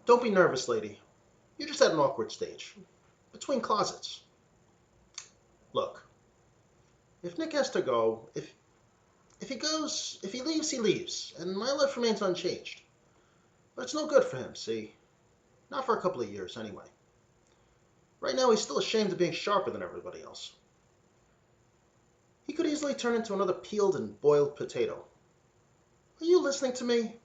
Don't be nervous, lady. You're just at an awkward stage. Between closets. Look, if Nick has to go, if he leaves, he leaves, and my life remains unchanged. But it's no good for him, see? Not for a couple of years, anyway. Right now, he's still ashamed of being sharper than everybody else. He could easily turn into another peeled and boiled potato. Are you listening to me?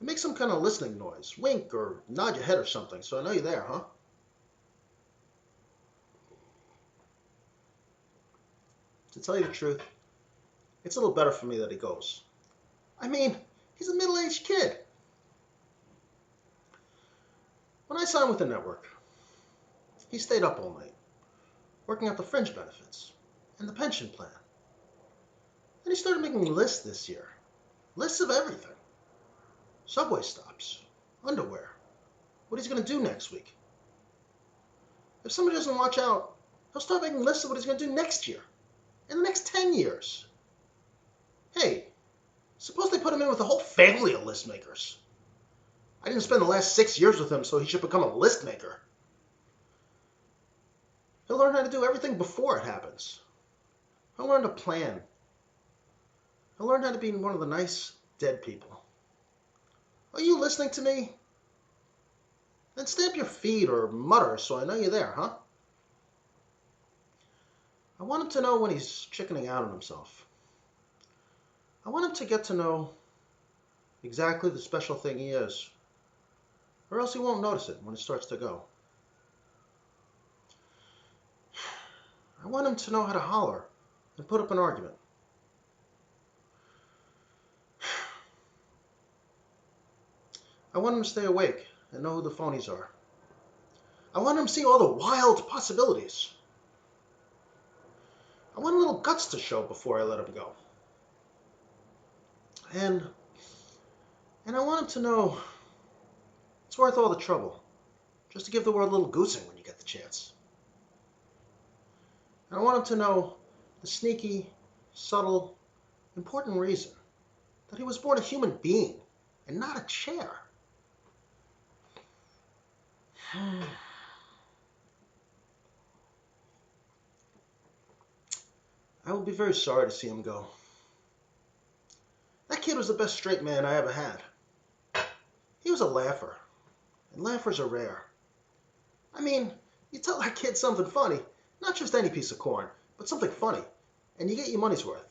Make some kind of listening noise. Wink or nod your head or something so I know you're there, huh? To tell you the truth, it's a little better for me that he goes. I mean, he's a middle-aged kid. When I signed with the network, he stayed up all night, working out the fringe benefits and the pension plan. And he started making lists this year. Lists of everything. Subway stops, underwear, what he's going to do next week. If somebody doesn't watch out, he'll start making lists of what he's going to do next year, in the next 10 years. Hey, suppose they put him in with a whole family of list makers. I didn't spend the last 6 years with him, so he should become a list maker. He'll learn how to do everything before it happens. He'll learn to plan. He'll learn how to be one of the nice dead people. Are you listening to me? Then stamp your feet or mutter so I know you're there, huh? I want him to know when he's chickening out on himself. I want him to get to know exactly the special thing he is, or else he won't notice it when it starts to go. I want him to know how to holler and put up an argument. I want him to stay awake and know who the phonies are. I want him to see all the wild possibilities. I want a little guts to show before I let him go. And I want him to know it's worth all the trouble, just to give the world a little goosing when you get the chance. And I want him to know the sneaky, subtle, important reason that he was born a human being and not a chair. I will be very sorry to see him go. That kid was the best straight man I ever had. He was a laugher, and laughers are rare. I mean, you tell that kid something funny, not just any piece of corn, but something funny, and you get your money's worth.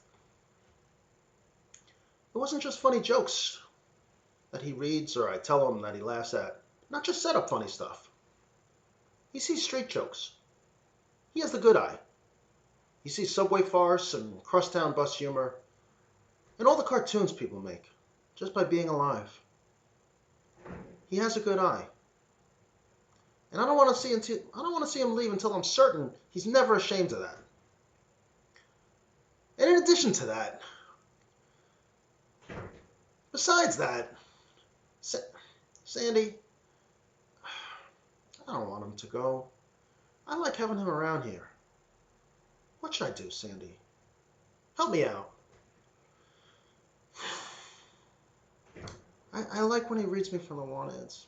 It wasn't just funny jokes that he reads or I tell him that he laughs at, not just set up funny stuff. He sees straight jokes. He has the good eye. He sees subway farce and crosstown bus humor and all the cartoons people make just by being alive. He has a good eye. And I don't want to see him leave until I'm certain he's never ashamed of that. And in addition to that, besides that, Sandy, I don't want him to go. I like having him around here. What should I do, Sandy? Help me out. I like when he reads me from the want ads.